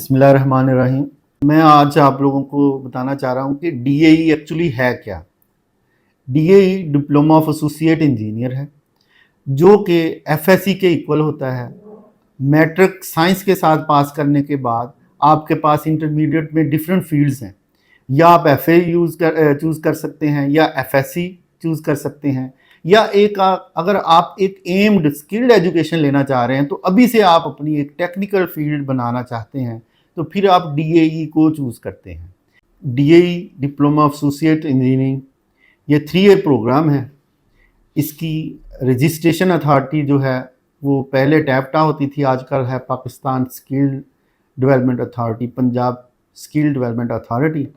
बिस्मिल्लाहिर्रहमानिर्रहीम। मैं आज आप लोगों को बताना चाह रहा हूँ कि डीएई एक्चुअली है क्या। DAE diploma of associate engineer है, जो कि एफएससी के इक्वल होता है। मैट्रिक साइंस के साथ पास करने के बाद आपके पास इंटरमीडिएट में डिफरेंट फील्ड्स हैं। या आप एफए चूज़ कर सकते हैं, या एफएससी चूज़ कर सकते हैं, या अगर आप एक एम्ड स्किल्ड एजुकेशन लेना चाह रहे हैं, तो अभी से आप अपनी एक टेक्निकल फील्ड बनाना चाहते हैं, तो फिर आप डीएई को चूज़ करते हैं। DAE diploma of associate engineering ये 3 ईयर प्रोग्राम है। इसकी रजिस्ट्रेशन अथॉरिटी जो है वो पहले टैप्टा होती थी, आजकल है Pakistan skill development authority, Punjab skill development authority.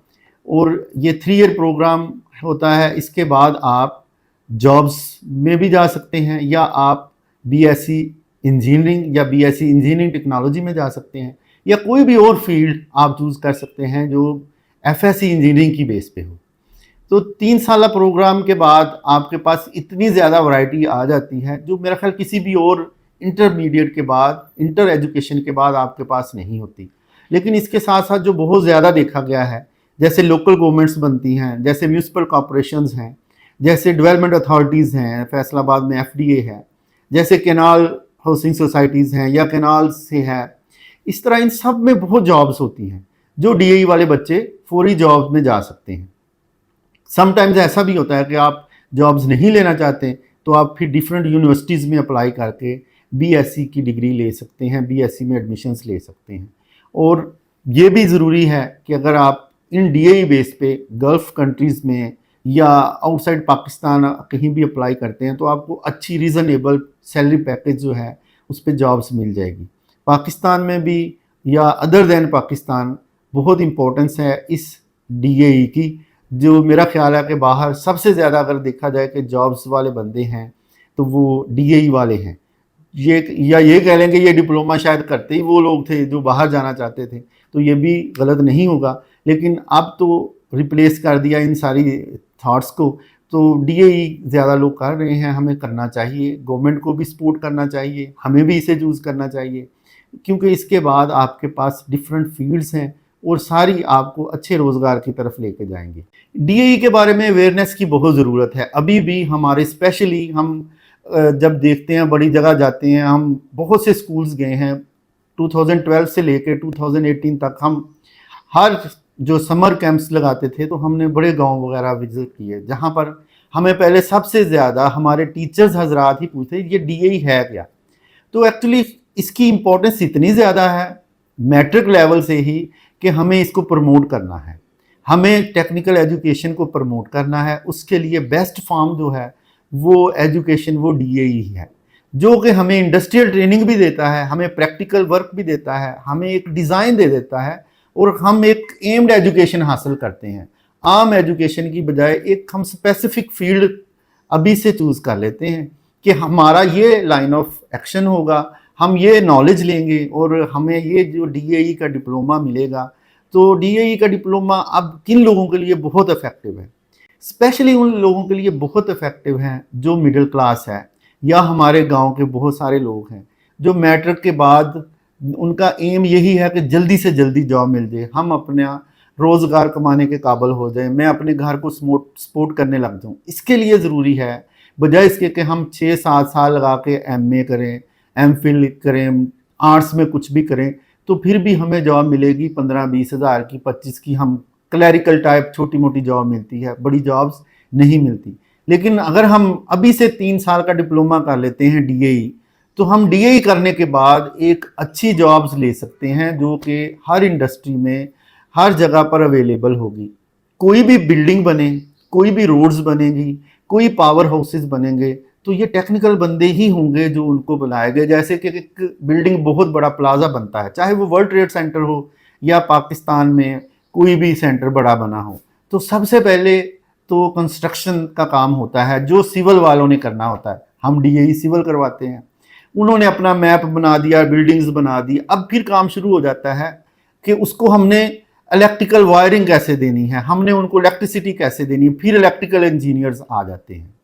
और ये 3 ईयर प्रोग्राम होता है। इसके बाद आप जॉब्स में भी जा सकते हैं, या आप बीएससी इंजीनियरिंग या बीएससी इंजीनियरिंग टेक्नोलॉजी में जा सकते हैं, या कोई भी और फील्ड आप चूज़ कर सकते हैं जो एफएससी इंजीनियरिंग की बेस पे हो। तो 3 साल प्रोग्राम के बाद आपके पास इतनी ज़्यादा वैरायटी आ जाती है, जो मेरा ख्याल किसी भी और इंटरमीडिएट के बाद, इंटर एजुकेशन के बाद आपके पास नहीं होती। लेकिन इसके साथ साथ जो बहुत ज़्यादा देखा गया है, जैसे लोकल गवर्नमेंट्स बनती हैं, जैसे म्यूनसिपल कॉरपोरेशंस हैं, जैसे डेवलपमेंट अथॉरिटीज़ हैं, फैसलाबाद में एफडीए है, जैसे कैनाल हाउसिंग सोसाइटीज़ हैं या कैनाल से है, इस तरह इन सब में बहुत जॉब्स होती हैं जो डीएई वाले बच्चे फौरी जॉब्स में जा सकते हैं। समटाइम्स ऐसा भी होता है कि आप जॉब्स नहीं लेना चाहते, तो आप फिर डिफरेंट यूनिवर्सिटीज़ में अप्लाई करके बीएससी की डिग्री ले सकते हैं, बीएससी में एडमिशन्स ले सकते हैं। और ये भी ज़रूरी है कि अगर आप इन डीएई बेस पे गल्फ़ कंट्रीज़ में या आउटसाइड पाकिस्तान कहीं भी अप्लाई करते हैं, तो आपको अच्छी रीज़नेबल सैलरी पैकेज जो है उस पर जॉब्स मिल जाएगी। पाकिस्तान में भी या अदर दैन पाकिस्तान बहुत इम्पोर्टेंस है इस डीएई की, जो मेरा ख्याल है कि बाहर सबसे ज़्यादा अगर देखा जाए कि जॉब्स वाले बंदे हैं तो वो डीएई वाले हैं। ये कह लेंगे ये डिप्लोमा शायद करते ही वो लोग थे जो बाहर जाना चाहते थे, तो ये भी गलत नहीं होगा। लेकिन अब तो रिप्लेस कर दिया इन सारी थॉट्स को, तो डीएई ज़्यादा लोग कर रहे हैं। हमें करना चाहिए, गवर्नमेंट को भी सपोर्ट करना चाहिए, हमें भी इसे चूज़ करना चाहिए, क्योंकि इसके बाद आपके पास डिफरेंट फील्ड्स हैं और सारी आपको अच्छे रोज़गार की तरफ लेके जाएंगे। डीएई के बारे में अवेयरनेस की बहुत ज़रूरत है। अभी भी हमारे स्पेशली हम जब देखते हैं, बड़ी जगह जाते हैं, हम बहुत से स्कूल्स गए हैं 2012 से लेकर 2018 तक। हम हर जो समर कैंप्स लगाते थे, तो हमने बड़े गांव वगैरह विजिट किए, जहां पर हमें पहले सबसे ज़्यादा हमारे टीचर्स हजरात ही पूछते ये डीएई है क्या। तो एक्चुअली इसकी इम्पोर्टेंस इतनी ज़्यादा है मैट्रिक लेवल से ही कि हमें इसको प्रमोट करना है, हमें टेक्निकल एजुकेशन को प्रमोट करना है। उसके लिए बेस्ट फॉर्म जो है वो एजुकेशन वो डीएई है, जो कि हमें इंडस्ट्रियल ट्रेनिंग भी देता है, हमें प्रैक्टिकल वर्क भी देता है, हमें एक डिज़ाइन दे देता है, और हम एक एम्ड एजुकेशन हासिल करते हैं। आम एजुकेशन की बजाय एक हम स्पेसिफिक फील्ड अभी से चूज़ कर लेते हैं कि हमारा ये लाइन ऑफ एक्शन होगा, हम ये नॉलेज लेंगे और हमें ये जो डीएई का डिप्लोमा मिलेगा। तो डीएई का डिप्लोमा अब किन लोगों के लिए बहुत इफेक्टिव है? स्पेशली उन लोगों के लिए बहुत इफेक्टिव हैं जो मिडिल क्लास है, या हमारे गांव के बहुत सारे लोग हैं जो मैट्रिक के बाद उनका एम यही है कि जल्दी से जल्दी जॉब मिल जाए, हम अपना रोज़गार कमाने के काबिल हो जाए, मैं अपने घर को सपोर्ट करने लग जाऊँ। इसके लिए ज़रूरी है, बजाय इसके कि हम 6-7 साल लगा के एमए करें, एमफिल करें, आर्ट्स में कुछ भी करें, तो फिर भी हमें जॉब मिलेगी 15-20 हज़ार की, 25 की। हम क्लैरिकल टाइप छोटी मोटी जॉब मिलती है, बड़ी जॉब्स नहीं मिलती। लेकिन अगर हम अभी से 3 साल का डिप्लोमा कर लेते हैं डीएई, तो हम डीएई करने के बाद एक अच्छी जॉब्स ले सकते हैं, जो कि हर इंडस्ट्री में हर जगह पर अवेलेबल होगी। कोई भी बिल्डिंग बने, कोई भी रोड्स बनेगी, कोई पावर हाउसेस बनेंगे, तो ये टेक्निकल बंदे ही होंगे जो उनको बुलाए गए। जैसे कि एक बिल्डिंग बहुत बड़ा प्लाजा बनता है, चाहे वो वर्ल्ड ट्रेड सेंटर हो या पाकिस्तान में कोई भी सेंटर बड़ा बना हो, तो सबसे पहले तो कंस्ट्रक्शन का काम होता है जो सिविल वालों ने करना होता है। हम डीएई सिविल करवाते हैं, उन्होंने अपना मैप बना दिया, बिल्डिंग्स बना दी। अब फिर काम शुरू हो जाता है कि उसको हमने इलेक्ट्रिकल वायरिंग कैसे देनी है, हमने उनको इलेक्ट्रिसिटी कैसे देनी है। फिर इलेक्ट्रिकल इंजीनियर्स आ जाते हैं।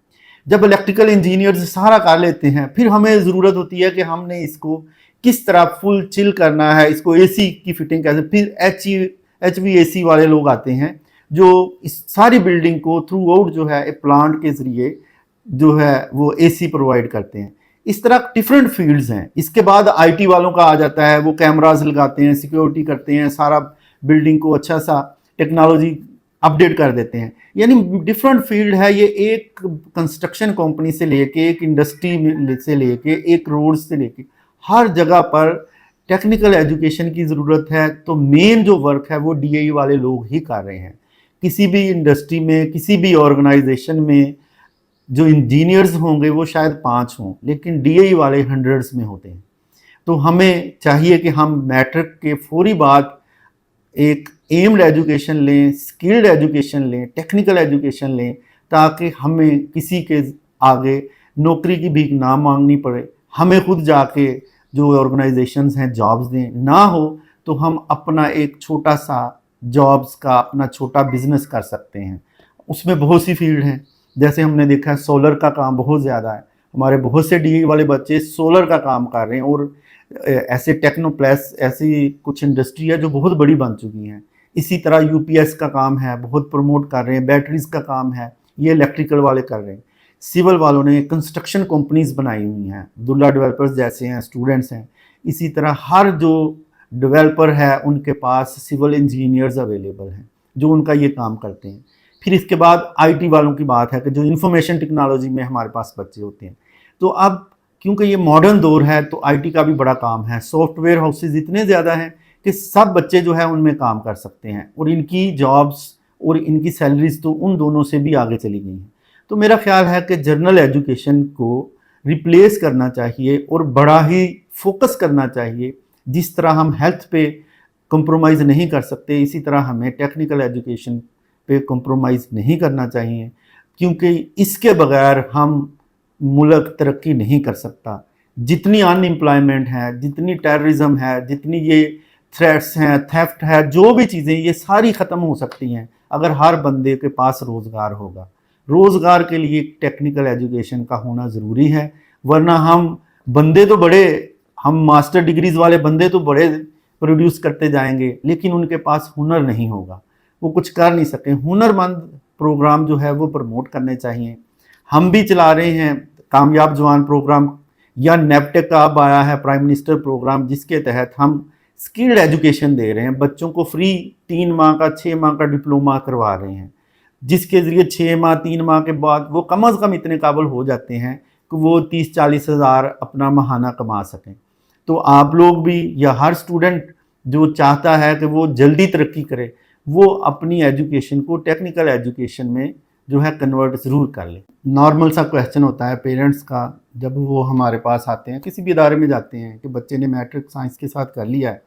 जब इलेक्ट्रिकल इंजीनियर्स सारा कर लेते हैं, फिर हमें ज़रूरत होती है कि हमने इसको किस तरह फुल चिल करना है, इसको एसी की फिटिंग कैसे, फिर HVAC वाले लोग आते हैं जो इस सारी बिल्डिंग को थ्रू आउट जो है एक प्लांट के जरिए जो है वो एसी प्रोवाइड करते हैं। इस तरह डिफरेंट फील्ड्स हैं। इसके बाद आईटी वालों का आ जाता है, वो कैमराज लगाते हैं, सिक्योरिटी करते हैं, सारा बिल्डिंग को अच्छा सा टेक्नोलॉजी अपडेट कर देते हैं। यानी डिफरेंट फील्ड है ये, एक कंस्ट्रक्शन कंपनी से लेके, एक इंडस्ट्री से लेके, एक रोड से लेके, हर जगह पर टेक्निकल एजुकेशन की ज़रूरत है। तो मेन जो वर्क है वो डीएई वाले लोग ही कर रहे हैं। किसी भी इंडस्ट्री में, किसी भी ऑर्गेनाइजेशन में जो इंजीनियर्स होंगे वो शायद 5 हों, लेकिन डीएई वाले हंड्रेड्स में होते हैं। तो हमें चाहिए कि हम मैट्रिक के फौरी बाद एक एम्ड एजुकेशन लें, स्किल्ड एजुकेशन लें, टेक्निकल एजुकेशन लें, ताकि हमें किसी के आगे नौकरी की भीख ना मांगनी पड़े, हमें खुद जाके जो ऑर्गेनाइजेशंस हैं जॉब्स दें, ना हो तो हम अपना एक छोटा सा जॉब्स का अपना छोटा बिजनेस कर सकते हैं। उसमें बहुत सी फील्ड हैं, जैसे हमने देखा है सोलर का काम बहुत ज़्यादा है, हमारे बहुत से डीई वाले बच्चे सोलर का काम कर रहे हैं, और ऐसे टेक्नोप्लेस ऐसी कुछ इंडस्ट्री है जो बहुत बड़ी बन चुकी हैं। इसी तरह यूपीएस का काम है, बहुत प्रमोट कर रहे हैं, बैटरीज का काम है, ये इलेक्ट्रिकल वाले कर रहे हैं। सिविल वालों ने कंस्ट्रक्शन कंपनीज बनाई हुई हैं, दुल्ला डेवलपर्स जैसे हैं, स्टूडेंट्स हैं। इसी तरह हर जो डेवलपर है उनके पास सिविल इंजीनियर्स अवेलेबल हैं जो उनका ये काम करते हैं। फिर इसके बाद आईटी वालों की बात है कि जो इंफॉर्मेशन टेक्नोलॉजी में हमारे पास बच्चे होते हैं। तो अब क्योंकि ये मॉडर्न दौर है तो आईटी का भी बड़ा काम है। सॉफ्टवेयर हाउसेज इतने ज़्यादा हैं कि सब बच्चे जो है उनमें काम कर सकते हैं, और इनकी जॉब्स और इनकी सैलरीज तो उन दोनों से भी आगे चली गई हैं। तो मेरा ख्याल है कि जनरल एजुकेशन को रिप्लेस करना चाहिए और बड़ा ही फोकस करना चाहिए। जिस तरह हम हेल्थ पे कंप्रोमाइज़ नहीं कर सकते, इसी तरह हमें टेक्निकल एजुकेशन पे कंप्रोमाइज़ नहीं करना चाहिए, क्योंकि इसके बगैर हम मुल्क तरक्की नहीं कर सकता। जितनी अनएम्प्लॉयमेंट है, जितनी टेररिज्म है, जितनी ये थ्रेट्स हैं, थेफ्ट है, जो भी चीज़ें, ये सारी ख़त्म हो सकती हैं अगर हर बंदे के पास रोज़गार होगा। रोज़गार के लिए टेक्निकल एजुकेशन का होना ज़रूरी है, वरना हम बंदे तो बड़े, हम मास्टर डिग्रीज़ वाले बंदे तो बड़े प्रोड्यूस करते जाएंगे, लेकिन उनके पास हुनर नहीं होगा, वो कुछ कर नहीं सकें। हुनरमंद प्रोग्राम जो है वो प्रमोट करने चाहिए। हम भी चला रहे हैं कामयाब जवान प्रोग्राम, या नेपटेक का अब आया है प्राइम मिनिस्टर प्रोग्राम, जिसके तहत हम स्किल्ड एजुकेशन दे रहे हैं। बच्चों को फ्री 3 माह का 6 माह का डिप्लोमा करवा रहे हैं, जिसके ज़रिए 6 माह 3 माह के बाद वो कम अज़ कम इतने काबिल हो जाते हैं कि वो 30-40 हज़ार अपना महाना कमा सकें। तो आप लोग भी, या हर स्टूडेंट जो चाहता है कि वो जल्दी तरक्की करे, वो अपनी एजुकेशन को टेक्निकल एजुकेशन में जो है कन्वर्ट ज़रूर कर ले। नॉर्मल सा क्वेश्चन होता है पेरेंट्स का जब वो हमारे पास आते हैं, किसी भी इदारे में जाते हैं, कि बच्चे ने मैट्रिक साइंस के साथ कर लिया है,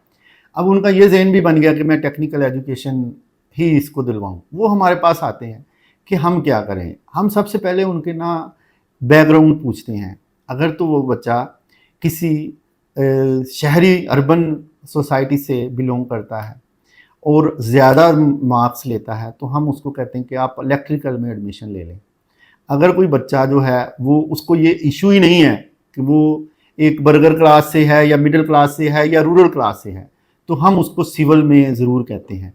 अब उनका ये ज़हन भी बन गया कि मैं टेक्निकल एजुकेशन ही इसको दिलवाऊँ। वो हमारे पास आते हैं कि हम क्या करें। हम सबसे पहले उनके ना बैकग्राउंड पूछते हैं। अगर तो वो बच्चा किसी शहरी अर्बन सोसाइटी से बिलोंग करता है और ज़्यादा मार्क्स लेता है, तो हम उसको कहते हैं कि आप इलेक्ट्रिकल में एडमिशन ले लें। अगर कोई बच्चा जो है वो, उसको ये इशू ही नहीं है कि वो एक बर्गर क्लास से है या मिडिल क्लास से है या रूरल क्लास से है, तो हम उसको सिविल में ज़रूर कहते हैं।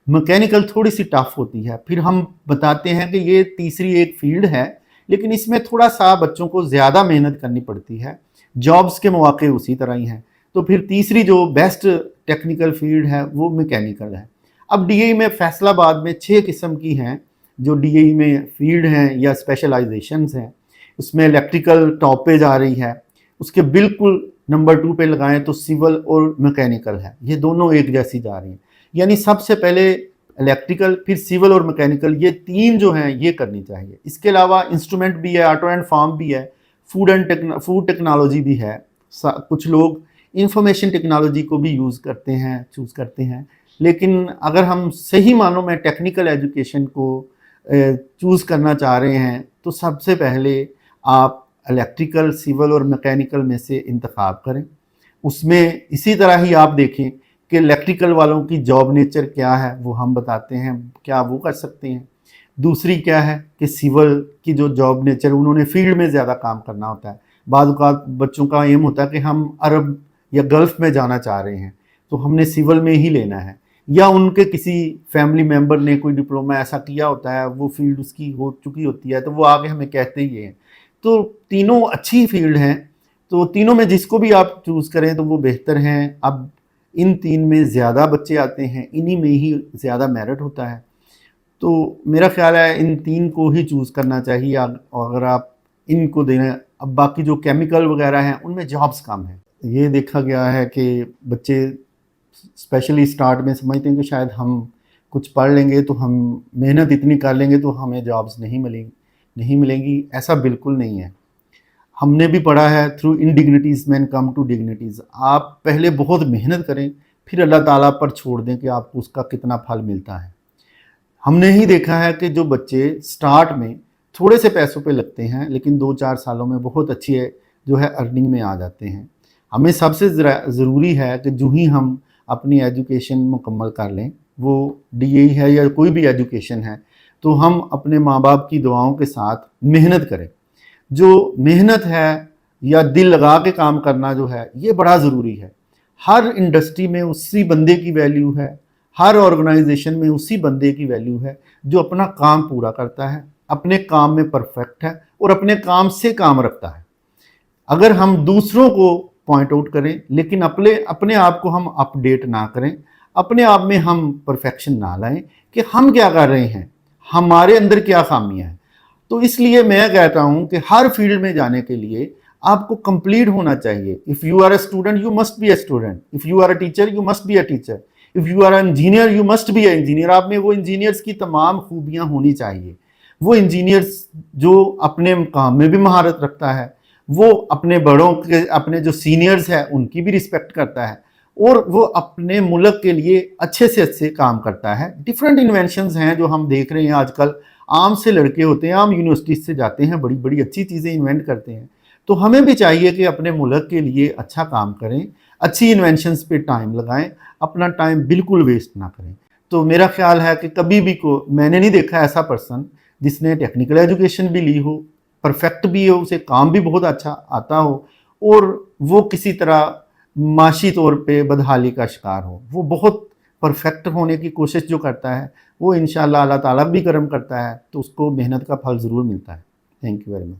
मैकेनिकल थोड़ी सी टफ होती है, फिर हम बताते हैं कि ये तीसरी एक फील्ड है, लेकिन इसमें थोड़ा सा बच्चों को ज़्यादा मेहनत करनी पड़ती है, जॉब्स के मौके उसी तरह ही हैं। तो फिर तीसरी जो बेस्ट टेक्निकल फील्ड है वो मैकेनिकल है। अब डीएई में फैसलाबाद में 6 किस्म की हैं जो डीएई में फील्ड हैं या स्पेशलाइजेशंस हैं। उसमें इलेक्ट्रिकल टॉप पे जा रही है, उसके बिल्कुल नंबर 2 पे लगाएं तो सिविल और मैकेनिकल है, ये दोनों एक जैसी जा रही हैं। यानी सबसे पहले इलेक्ट्रिकल, फिर सिविल और मैकेनिकल, ये 3 जो हैं ये करनी चाहिए। इसके अलावा इंस्ट्रूमेंट भी है, आर्ट एंड फार्म भी है, फूड टेक्नोलॉजी भी है। कुछ लोग इंफॉर्मेशन टेक्नोलॉजी को भी चूज़ करते हैं। लेकिन अगर हम सही मानों में टेक्निकल एजुकेशन को चूज़ करना चाह रहे हैं तो सबसे पहले आप इलेक्ट्रिकल, सिविल और मैकेनिकल में से इंतखाब करें। उसमें इसी तरह ही आप देखें कि इलेक्ट्रिकल वालों की जॉब नेचर क्या है, वो हम बताते हैं, क्या वो कर सकते हैं। दूसरी क्या है कि सिविल की जो जॉब नेचर, उन्होंने फील्ड में ज़्यादा काम करना होता है। बाद औक़ात बच्चों का एम होता है कि हम अरब या गल्फ़ में जाना चाह रहे हैं तो हमने सिविल में ही लेना है, या उनके किसी फैमिली मेम्बर ने कोई डिप्लोमा ऐसा किया होता है, वो फील्ड उसकी हो चुकी होती है, तो वो आगे हमें कहते ही हैं। तो तीनों अच्छी फील्ड हैं, तो तीनों में जिसको भी आप चूज़ करें तो वो बेहतर हैं। अब इन तीन में ज़्यादा बच्चे आते हैं, इन्हीं में ही ज़्यादा मेरिट होता है, तो मेरा ख्याल है इन तीन को ही चूज़ करना चाहिए। अगर आप इनको देना, अब बाकी जो केमिकल वगैरह हैं उनमें जॉब्स कम हैं। ये देखा गया है कि बच्चे स्पेशली स्टार्ट में समझते हैं कि शायद हम कुछ पढ़ लेंगे तो हम मेहनत इतनी कर लेंगे तो हमें जॉब्स नहीं मिलेंगी। ऐसा बिल्कुल नहीं है। हमने भी पढ़ा है, through इनडिग्निटीज़ man come to dignitaries. आप पहले बहुत मेहनत करें, फिर अल्लाह ताला पर छोड़ दें कि आपको उसका कितना फल मिलता है। हमने ही देखा है कि जो बच्चे स्टार्ट में थोड़े से पैसों पे लगते हैं, लेकिन 2-4 सालों में बहुत अच्छी जो है अर्निंग में आ जाते हैं। हमें सबसे ज़रूरी है कि जो ही हम अपनी एजुकेशन मुकम्मल कर लें, वो डीएई है या कोई भी एजुकेशन है, तो हम अपने माँ बाप की दुआओं के साथ मेहनत करें। जो मेहनत है या दिल लगा के काम करना जो है, ये बड़ा ज़रूरी है। हर इंडस्ट्री में उसी बंदे की वैल्यू है, हर ऑर्गेनाइजेशन में उसी बंदे की वैल्यू है जो अपना काम पूरा करता है, अपने काम में परफेक्ट है और अपने काम से काम रखता है। अगर हम दूसरों को पॉइंट आउट करें लेकिन अपने आप को हम अपडेट ना करें, अपने आप में हम परफेक्शन ना लाएं कि हम क्या कर रहे हैं, हमारे अंदर क्या खामियां हैं, तो इसलिए मैं कहता हूं कि हर फील्ड में जाने के लिए आपको कंप्लीट होना चाहिए। If you are a student you must be a student, if you are a teacher you must be a teacher, if you are a engineer you must be a engineer. आप में वो engineers की तमाम खूबियां होनी चाहिए। वो engineers जो अपने काम में भी महारत रखता है, वो अपने बड़ों के, अपने जो सीनियर्स हैं उनकी भी रिस्पेक्ट करता है, और वो अपने मुल्क के लिए अच्छे से अच्छे काम करता है। डिफरेंट इन्वेंशंस हैं जो हम देख रहे हैं आजकल। आम से लड़के होते हैं, आम यूनिवर्सिटी से जाते हैं, बड़ी बड़ी अच्छी चीज़ें इन्वेंट करते हैं। तो हमें भी चाहिए कि अपने मुल्क के लिए अच्छा काम करें, अच्छी इन्वेंशंस पे टाइम लगाएं, अपना टाइम बिल्कुल वेस्ट ना करें। तो मेरा ख्याल है कि कभी भी मैंने नहीं देखा ऐसा पर्सन जिसने टेक्निकल एजुकेशन भी ली हो, परफेक्ट भी हो, उसे काम भी बहुत अच्छा आता हो, और वो किसी तरह माशी तौर पे बदहाली का शिकार हो। वो बहुत परफेक्ट होने की कोशिश जो करता है, वो इंशाल्लाह अल्लाह ताला भी करम करता है, तो उसको मेहनत का फल ज़रूर मिलता है। Thank you very much.